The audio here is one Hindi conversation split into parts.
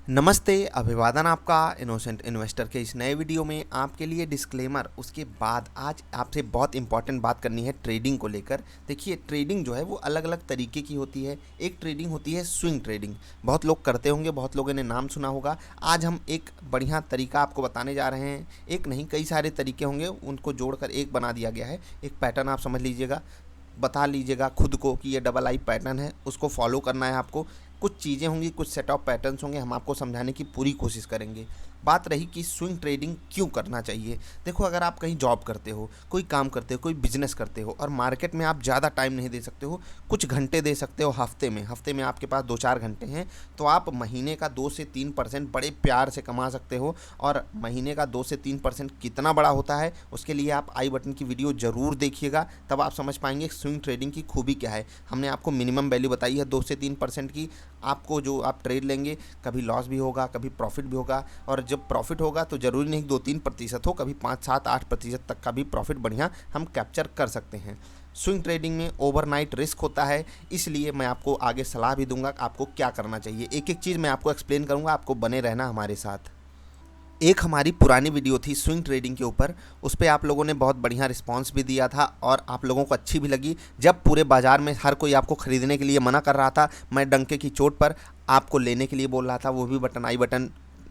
नमस्ते, अभिवादन आपका इनोसेंट इन्वेस्टर के इस नए वीडियो में आपके लिए डिस्क्लेमर। उसके बाद आज आपसे बहुत इंपॉर्टेंट बात करनी है ट्रेडिंग को लेकर। देखिए, ट्रेडिंग जो है वो अलग अलग तरीके की होती है। एक ट्रेडिंग होती है स्विंग ट्रेडिंग, बहुत लोग करते होंगे, बहुत लोगों ने नाम सुना होगा। आज हम एक बढ़िया तरीका आपको बताने जा रहे हैं। एक नहीं, कई सारे तरीके होंगे, उनको जोड़कर एक बना दिया गया है। एक पैटर्न आप समझ लीजिएगा, बता लीजिएगा खुद को कि ये डबल आई पैटर्न है, उसको फॉलो करना है आपको। कुछ चीज़ें होंगी, कुछ सेट ऑफ पैटर्न्स होंगे, हम आपको समझाने की पूरी कोशिश करेंगे। बात रही कि स्विंग ट्रेडिंग क्यों करना चाहिए। देखो, अगर आप कहीं जॉब करते हो, कोई काम करते हो, कोई बिजनेस करते हो और मार्केट में आप ज़्यादा टाइम नहीं दे सकते हो, कुछ घंटे दे सकते हो हफ्ते में आपके पास 2-4 घंटे हैं, तो आप महीने का 2 से 3% बड़े प्यार से कमा सकते हो। और महीने का 2 से 3% कितना बड़ा होता है, उसके लिए आप आई बटन की वीडियो ज़रूर देखिएगा, तब आप समझ पाएंगे स्विंग ट्रेडिंग की खूबी क्या है। हमने आपको मिनिमम वैल्यू बताई है 2 से 3% की। आपको जो आप ट्रेड लेंगे, कभी लॉस भी होगा, कभी प्रॉफिट भी होगा। और जब प्रॉफिट होगा तो ज़रूरी नहीं 2-3% हो, कभी 5-7-8% तक का भी प्रॉफिट बढ़िया हम कैप्चर कर सकते हैं। स्विंग ट्रेडिंग में ओवरनाइट रिस्क होता है, इसलिए मैं आपको आगे सलाह भी दूंगा कि आपको क्या करना चाहिए। एक एक चीज़ मैं आपको एक्सप्लेन करूंगा, आपको बने रहना हमारे साथ। एक हमारी पुरानी वीडियो थी स्विंग ट्रेडिंग के ऊपर, उस पर आप लोगों ने बहुत बढ़िया रिस्पांस भी दिया था और आप लोगों को अच्छी भी लगी। जब पूरे बाज़ार में हर कोई आपको ख़रीदने के लिए मना कर रहा था, मैं डंके की चोट पर आपको लेने के लिए बोल रहा था।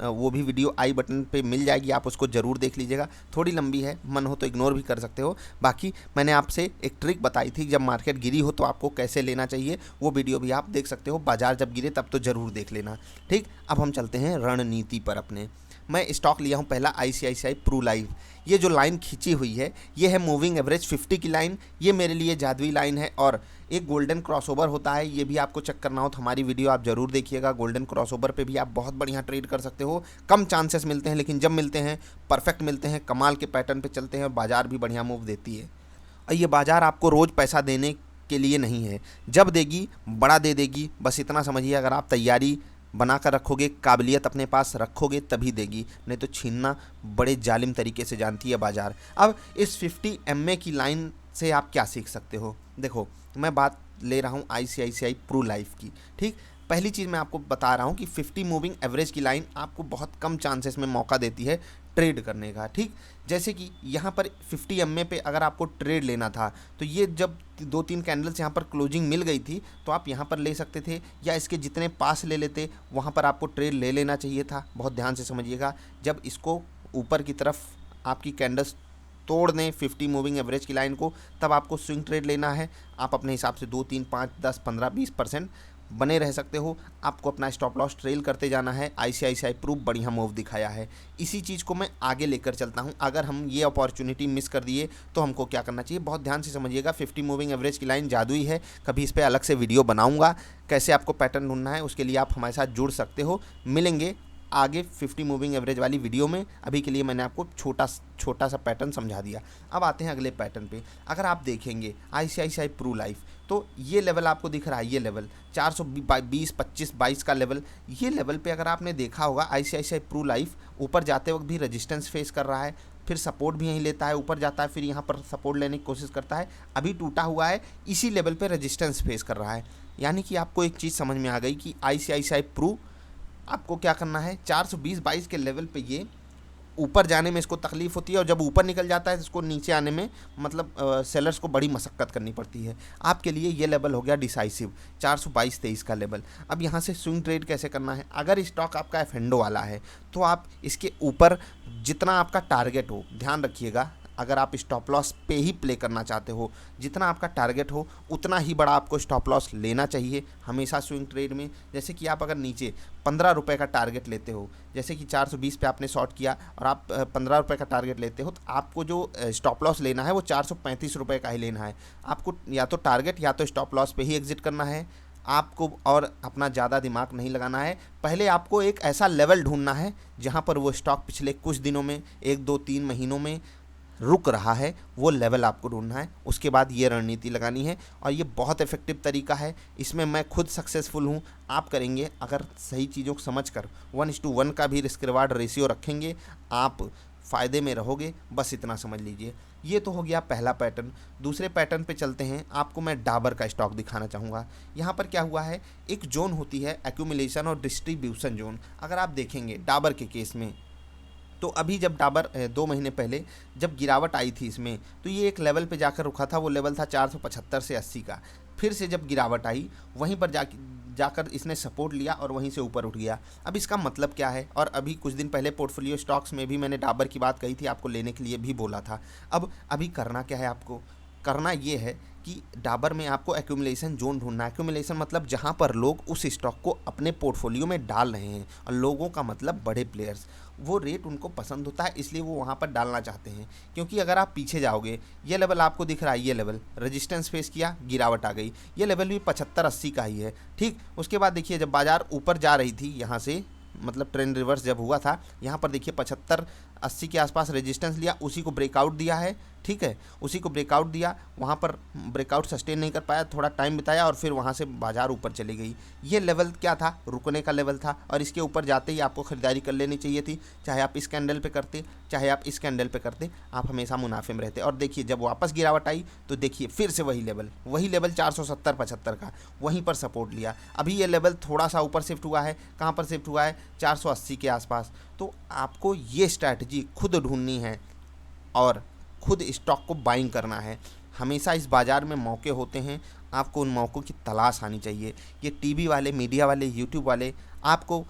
वो भी वीडियो आई बटन पे मिल जाएगी, आप उसको ज़रूर देख लीजिएगा। थोड़ी लंबी है, मन हो तो इग्नोर भी कर सकते हो। बाकी मैंने आपसे एक ट्रिक बताई थी, जब मार्केट गिरी हो तो आपको कैसे लेना चाहिए, वो वीडियो भी आप देख सकते हो। बाजार जब गिरे तब तो ज़रूर देख लेना। ठीक, अब हम चलते हैं रणनीति पर अपने। मैं स्टॉक लिया हूँ पहला आईसीआईसीआई प्रू लाइव। ये जो लाइन खींची हुई है, ये है मूविंग एवरेज 50 की लाइन। ये मेरे लिए जादुई लाइन है। और एक गोल्डन क्रॉसओवर होता है, ये भी आपको चेक करना हो तो हमारी वीडियो आप ज़रूर देखिएगा। गोल्डन क्रॉसओवर पे भी आप बहुत बढ़िया ट्रेड कर सकते हो। कम चांसेस मिलते हैं, लेकिन जब मिलते हैं परफेक्ट मिलते हैं, कमाल के पैटर्न पे चलते हैं और बाजार भी बढ़िया मूव देती है। और ये बाजार आपको रोज़ पैसा देने के लिए नहीं है, जब देगी बड़ा दे देगी। बस इतना समझिए, अगर आप तैयारी बना कर रखोगे, काबिलियत अपने पास रखोगे, तभी देगी, नहीं तो छीनना बड़े जालिम तरीके से जानती है बाजार। अब इस 50 MA की लाइन से आप क्या सीख सकते हो। देखो, मैं बात ले रहा हूँ आईसीआईसीआई प्रू लाइफ की। ठीक, पहली चीज़ मैं आपको बता रहा हूँ कि 50 मूविंग एवरेज की लाइन आपको बहुत कम चांसेस में मौका देती है ट्रेड करने का। ठीक, जैसे कि यहाँ पर 50 MA पे अगर आपको ट्रेड लेना था, तो ये जब 2-3 कैंडल्स यहाँ पर क्लोजिंग मिल गई थी, तो आप यहाँ पर ले सकते थे, या इसके जितने पास ले लेते वहाँ पर आपको ट्रेड ले लेना चाहिए था। बहुत ध्यान से समझिएगा, जब इसको ऊपर की तरफ आपकी कैंडल्स तोड़ दें 50 मूविंग एवरेज की लाइन को, तब आपको स्विंग ट्रेड लेना है। आप अपने हिसाब से 2, 3, 5, 10, 15, 20% बने रह सकते हो। आपको अपना स्टॉप लॉस ट्रेल करते जाना है। आईसीआईसीआई प्रूफ बढ़िया मूव दिखाया है, इसी चीज़ को मैं आगे लेकर चलता हूँ। अगर हम ये अपॉर्चुनिटी मिस कर दिए तो हमको क्या करना चाहिए, बहुत ध्यान से समझिएगा। 50 मूविंग एवरेज की लाइन जादुई है, कभी इस पर अलग से वीडियो बनाऊंगा, कैसे आपको पैटर्न ढूंढना है, उसके लिए आप हमारे साथ जुड़ सकते हो। मिलेंगे आगे 50 मूविंग एवरेज वाली वीडियो में। अभी के लिए मैंने आपको छोटा सा पैटर्न समझा दिया। अब आते हैं अगले पैटर्न पे। अगर आप देखेंगे आईसीआईसीआई प्रू लाइफ, तो ये लेवल आपको दिख रहा है, ये लेवल 420, 25, 22 का लेवल। ये लेवल पे अगर आपने देखा होगा, आईसीआईसीआई प्रू लाइफ ऊपर जाते वक्त भी रेजिस्टेंस फेस कर रहा है, फिर सपोर्ट भी यहीं लेता है, ऊपर जाता है, फिर यहाँ पर सपोर्ट लेने की कोशिश करता है, अभी टूटा हुआ है, इसी लेवल पे रेजिस्टेंस फेस कर रहा है। यानी कि आपको एक चीज़ समझ में आ गई कि आईसीआईसीआई प्रू आपको क्या करना है, 420-22 के लेवल पे ये ऊपर जाने में इसको तकलीफ होती है, और जब ऊपर निकल जाता है तो इसको नीचे आने में मतलब सेलर्स को बड़ी मशक्क़त करनी पड़ती है। आपके लिए ये लेवल हो गया डिसाइसिव, 422-23 का लेवल। अब यहाँ से स्विंग ट्रेड कैसे करना है। अगर स्टॉक आपका एफेंडो वाला है, तो आप इसके ऊपर जितना आपका टारगेट हो, ध्यान रखिएगा, अगर आप स्टॉप लॉस पे ही प्ले करना चाहते हो, जितना आपका टारगेट हो उतना ही बड़ा आपको स्टॉप लॉस लेना चाहिए हमेशा स्विंग ट्रेड में। जैसे कि आप अगर नीचे 15 रुपये का टारगेट लेते हो, जैसे कि 420 पे आपने शॉर्ट किया और आप 15 रुपये का टारगेट लेते हो, तो आपको जो स्टॉप लॉस लेना है वो 435 रुपये का ही लेना है। आपको या तो टारगेट या तो स्टॉप लॉस पे ही एग्जिट करना है आपको, और अपना ज़्यादा दिमाग नहीं लगाना है। पहले आपको एक ऐसा लेवल ढूंढना है जहाँ पर वो स्टॉक पिछले कुछ दिनों में, 1, 2, 3 महीनों में रुक रहा है, वो लेवल आपको ढूंढना है। उसके बाद ये रणनीति लगानी है, और ये बहुत इफेक्टिव तरीका है। इसमें मैं खुद सक्सेसफुल हूँ, आप करेंगे अगर सही चीज़ों को समझ कर। 1:1 का भी रिस्क रिवार्ड रेशियो रखेंगे, आप फ़ायदे में रहोगे, बस इतना समझ लीजिए। ये तो हो गया पहला पैटर्न। दूसरे पैटर्न पे चलते हैं। आपको मैं डाबर का स्टॉक दिखाना चाहूँगा। यहाँ पर क्या हुआ है, एक जोन होती है एक्यूमुलेशन और डिस्ट्रीब्यूशन जोन। अगर आप देखेंगे डाबर के केस में, तो अभी जब डाबर 2 महीने पहले जब गिरावट आई थी इसमें, तो ये एक लेवल पे जाकर रुका था। वो लेवल था 475 से 80 का। फिर से जब गिरावट आई, वहीं पर जाकर इसने सपोर्ट लिया और वहीं से ऊपर उठ गया। अब इसका मतलब क्या है, और अभी कुछ दिन पहले पोर्टफोलियो स्टॉक्स में भी मैंने डाबर की बात कही थी, आपको लेने के लिए भी बोला था। अब अभी करना क्या है, आपको करना ये है कि डाबर में आपको एक्यूमुलेशन जोन ढूंढना है। एक्यूमुलेशन मतलब जहाँ पर लोग उस स्टॉक को अपने पोर्टफोलियो में डाल रहे हैं, और लोगों का मतलब बड़े प्लेयर्स, वो रेट उनको पसंद होता है, इसलिए वो वहाँ पर डालना चाहते हैं। क्योंकि अगर आप पीछे जाओगे, ये लेवल आपको दिख रहा है, ये लेवल रेजिस्टेंस फेस किया, गिरावट आ गई। ये लेवल भी 75-80 का ही है, ठीक। उसके बाद देखिए जब बाजार ऊपर जा रही थी, यहाँ से मतलब ट्रेंड रिवर्स जब हुआ था, यहाँ पर देखिए 75-80 के आसपास रेजिस्टेंस लिया, उसी को ब्रेकआउट दिया है, ठीक है। उसी को ब्रेकआउट दिया, वहाँ पर ब्रेकआउट सस्टेन नहीं कर पाया, थोड़ा टाइम बिताया, और फिर वहाँ से बाजार ऊपर चली गई। ये लेवल क्या था, रुकने का लेवल था, और इसके ऊपर जाते ही आपको खरीदारी कर लेनी चाहिए थी। चाहे आप इस कैंडल पे करते, चाहे आप इस कैंडल पे करते, आप हमेशा मुनाफे में रहते। और देखिए जब वापस गिरावट आई, तो देखिए फिर से वही लेवल 470-75 का, वहीं पर सपोर्ट लिया। अभी ये लेवल थोड़ा सा ऊपर शिफ्ट हुआ है, कहाँ पर शिफ्ट हुआ है, 480 के आसपास। तो आपको ये स्ट्रैटेजी खुद ढूंढनी है और खुद स्टॉक को बाइंग करना है। हमेशा इस बाज़ार में मौके होते हैं, आपको उन मौक़ों की तलाश आनी चाहिए। ये टीवी वाले, मीडिया वाले, यूट्यूब वाले आपको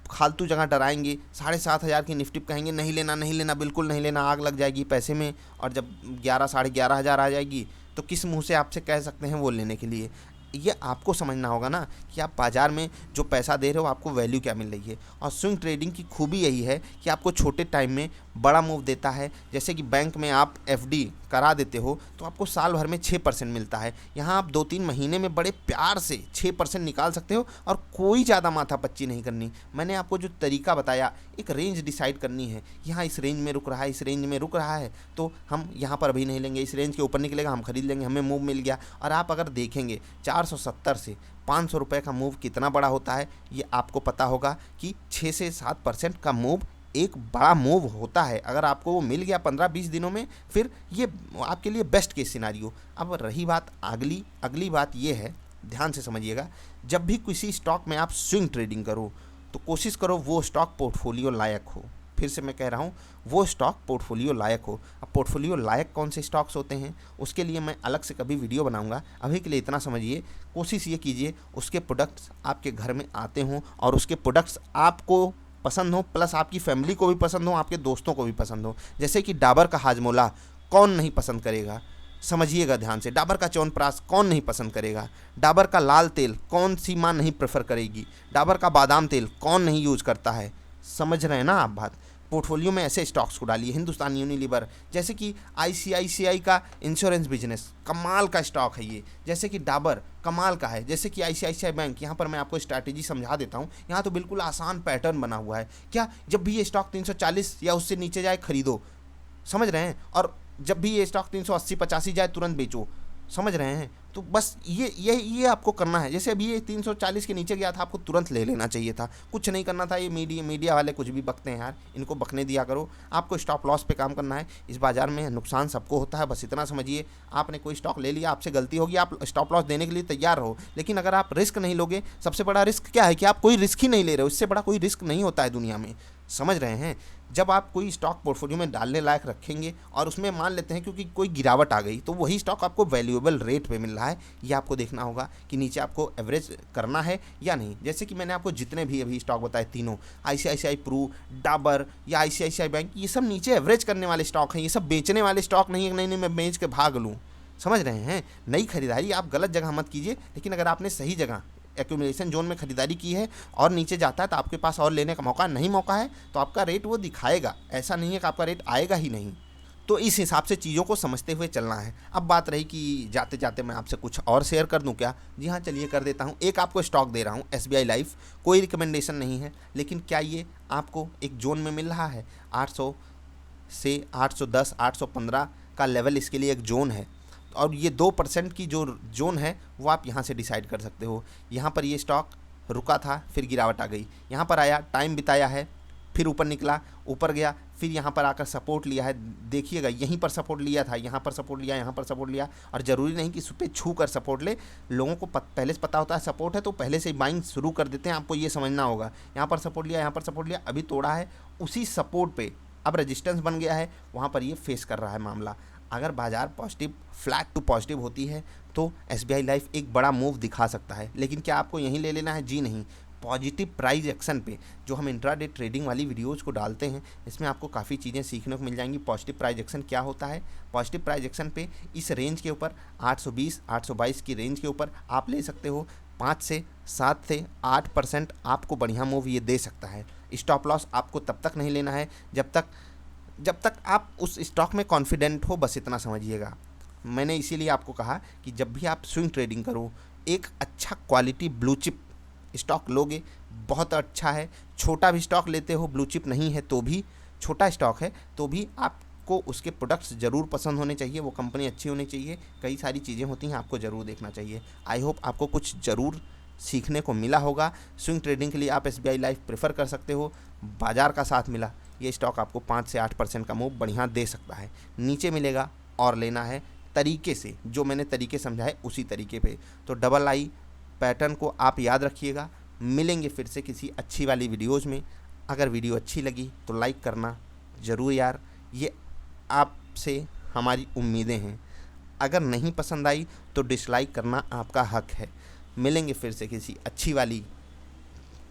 फालतू जगह डराएंगे, 7,500 की निफ्टी कहेंगे नहीं लेना, नहीं लेना, बिल्कुल नहीं लेना, आग लग जाएगी पैसे में। और जब 11-11,500 आ जाएगी, तो किस मुंह से आपसे कह सकते हैं वो लेने के लिए। ये आपको समझना होगा ना कि आप बाज़ार में जो पैसा दे रहे हो, आपको वैल्यू क्या मिल रही है। और स्विंग ट्रेडिंग की खूबी यही है कि आपको छोटे टाइम में बड़ा मूव देता है। जैसे कि बैंक में आप एफडी करा देते हो, तो आपको साल भर में 6% मिलता है। यहाँ आप 2-3 महीने में बड़े प्यार से 6% निकाल सकते हो, और कोई ज़्यादा माथापच्ची नहीं करनी। मैंने आपको जो तरीका बताया, एक रेंज डिसाइड करनी है, यहाँ इस रेंज में रुक रहा है, इस रेंज में रुक रहा है, तो हम यहाँ पर अभी नहीं लेंगे, इस रेंज के ऊपर निकलेगा हम खरीद लेंगे, हमें मूव मिल गया। और आप अगर देखेंगे 470 से 500 रुपये का मूव कितना बड़ा होता है, ये आपको पता होगा कि 6 से 7% का मूव एक बड़ा मूव होता है। अगर आपको वो मिल गया 15-20 दिनों में, फिर ये आपके लिए बेस्ट केस सिनारियो। अब रही बात अगली बात ये है, ध्यान से समझिएगा। जब भी किसी स्टॉक में आप स्विंग ट्रेडिंग करो, तो कोशिश करो वो स्टॉक पोर्टफोलियो लायक हो। फिर से मैं कह रहा हूँ, वो स्टॉक पोर्टफोलियो लायक हो। अब पोर्टफोलियो लायक कौन से स्टॉक्स होते हैं, उसके लिए मैं अलग से कभी वीडियो बनाऊंगा। अभी के लिए इतना समझिए, कोशिश ये कीजिए उसके प्रोडक्ट्स आपके घर में आते हों, और उसके प्रोडक्ट्स आपको पसंद हो, प्लस आपकी फैमिली को भी पसंद हो, आपके दोस्तों को भी पसंद हो। जैसे कि डाबर का हाजमोला कौन नहीं पसंद करेगा, समझिएगा ध्यान से। डाबर का च्यवनप्राश कौन नहीं पसंद करेगा, डाबर का लाल तेल कौन सी माँ नहीं प्रेफर करेगी, डाबर का बादाम तेल कौन नहीं यूज करता है। समझ रहे हैं ना आप बात। पोर्टफोलियो में ऐसे स्टॉक्स को डालिए। हिंदुस्तान यूनिलीवर, जैसे कि आईसीआईसीआई का इंश्योरेंस बिजनेस, कमाल का स्टॉक है ये। जैसे कि डाबर कमाल का है। जैसे कि आईसीआईसीआई बैंक, यहाँ पर मैं आपको स्ट्रैटेजी समझा देता हूँ। यहाँ तो बिल्कुल आसान पैटर्न बना हुआ है। क्या, जब भी ये स्टॉक 340 या उससे नीचे जाए खरीदो, समझ रहे हैं, और जब भी ये स्टॉक 380-85 जाए तुरंत बेचो, समझ रहे हैं। तो बस ये आपको करना है। जैसे अभी ये 340 के नीचे गया था, आपको तुरंत ले लेना चाहिए था, कुछ नहीं करना था। ये मीडिया वाले कुछ भी बकते हैं यार, इनको बकने दिया करो। आपको स्टॉप लॉस पे काम करना है। इस बाजार में नुकसान सबको होता है, बस इतना समझिए। आपने कोई स्टॉक ले लिया, आपसे गलती होगी, आप स्टॉप लॉस देने के लिए तैयार रहो। लेकिन अगर आप रिस्क नहीं लोगे, सबसे बड़ा रिस्क क्या है कि आप कोई रिस्क ही नहीं ले रहे हो। इससे बड़ा कोई रिस्क नहीं होता है दुनिया में, समझ रहे हैं। जब आप कोई स्टॉक पोर्टफोलियो में डालने लायक रखेंगे, और उसमें मान लेते हैं क्योंकि कोई गिरावट आ गई, तो वही स्टॉक आपको वैल्यूएबल रेट पे मिल रहा है, ये आपको देखना होगा कि नीचे आपको एवरेज करना है या नहीं। जैसे कि मैंने आपको जितने भी अभी स्टॉक बताए तीनों, आईसीआईसीआई प्रू, डाबर या आईसीआईसीआई बैंक, ये सब नीचे एवरेज करने वाले स्टॉक हैं। ये सब बेचने वाले स्टॉक नहीं है, नहीं मैं बेच के भाग लूँ, समझ रहे हैं। नई खरीदारी आप गलत जगह मत कीजिए। लेकिन अगर आपने सही जगह एक्यूमुलेशन जोन में खरीदारी की है और नीचे जाता है, तो आपके पास और लेने का मौका है, तो आपका रेट वो दिखाएगा। ऐसा नहीं है कि आपका रेट आएगा ही नहीं। तो इस हिसाब से चीज़ों को समझते हुए चलना है। अब बात रही कि जाते जाते मैं आपसे कुछ और शेयर कर दूं क्या? जी हाँ, चलिए कर देता हूं। एक आपको स्टॉक दे रहा हूं, SBI लाइफ। कोई रिकमेंडेशन नहीं है, लेकिन क्या ये आपको एक जोन में मिल रहा है? 800 से 810, 815 का लेवल इसके लिए एक जोन है, और ये 2% की जो जोन है वो आप यहाँ से डिसाइड कर सकते हो। यहाँ पर ये स्टॉक रुका था, फिर गिरावट आ गई, यहाँ पर आया, टाइम बिताया है, फिर ऊपर निकला, ऊपर गया, फिर यहाँ पर आकर सपोर्ट लिया है, देखिएगा यहीं पर सपोर्ट लिया था, यहाँ पर सपोर्ट लिया, यहाँ पर सपोर्ट लिया, और ज़रूरी नहीं कि इस पर छू कर सपोर्ट ले। लोगों को पहले से पता होता है सपोर्ट है तो पहले से बाइंग शुरू कर देते हैं, आपको ये समझना होगा। यहाँ पर सपोर्ट लिया, यहाँ पर सपोर्ट लिया, अभी तोड़ा है, उसी सपोर्ट पे अब रेजिस्टेंस बन गया है, वहाँ पर ये फेस कर रहा है मामला। अगर बाजार पॉजिटिव फ्लैट टू पॉजिटिव होती है तो एसबीआई लाइफ एक बड़ा मूव दिखा सकता है। लेकिन क्या आपको यहीं ले लेना है? जी नहीं। पॉजिटिव प्राइस एक्शन पे जो हम इंट्राडे ट्रेडिंग वाली वीडियोस को डालते हैं, इसमें आपको काफ़ी चीज़ें सीखने को मिल जाएंगी। पॉजिटिव प्राइस एक्शन क्या होता है? पॉजिटिव प्राइस एक्शन पे इस रेंज के ऊपर 820 822 की रेंज के ऊपर आप ले सकते हो 5 से 7 से 8% आपको बढ़िया मूव ये दे सकता है। स्टॉप लॉस आपको तब तक नहीं लेना है जब तक आप उस स्टॉक में कॉन्फिडेंट हो, बस इतना समझिएगा। मैंने इसीलिए आपको कहा कि जब भी आप स्विंग ट्रेडिंग करो, एक अच्छा क्वालिटी ब्लू चिप स्टॉक लोगे, बहुत अच्छा है। छोटा भी स्टॉक लेते हो, ब्लू चिप नहीं है तो भी, छोटा स्टॉक है तो भी आपको उसके प्रोडक्ट्स ज़रूर पसंद होने चाहिए, वो कंपनी अच्छी होनी चाहिए, कई सारी चीज़ें होती हैं, आपको ज़रूर देखना चाहिए। आई होप आपको कुछ ज़रूर सीखने को मिला होगा। स्विंग ट्रेडिंग के लिए आप एसबीआई लाइफ प्रेफर कर सकते हो। बाजार का साथ मिला, ये स्टॉक आपको 5 से 8% का मूव बढ़िया दे सकता है। नीचे मिलेगा और लेना है तरीके से, जो मैंने तरीके समझाए उसी तरीके पे। तो डबल आई पैटर्न को आप याद रखिएगा। मिलेंगे फिर से किसी अच्छी वाली वीडियोज़ में। अगर वीडियो अच्छी लगी तो लाइक करना ज़रूर यार, ये आपसे हमारी उम्मीदें हैं। अगर नहीं पसंद आई तो डिसलाइक करना आपका हक है। मिलेंगे फिर से किसी अच्छी वाली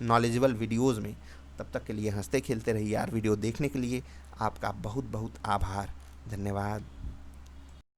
नॉलेजेबल वीडियोज़ में। तब तक के लिए हंसते खेलते रहिए यार। वीडियो देखने के लिए आपका बहुत बहुत आभार, धन्यवाद।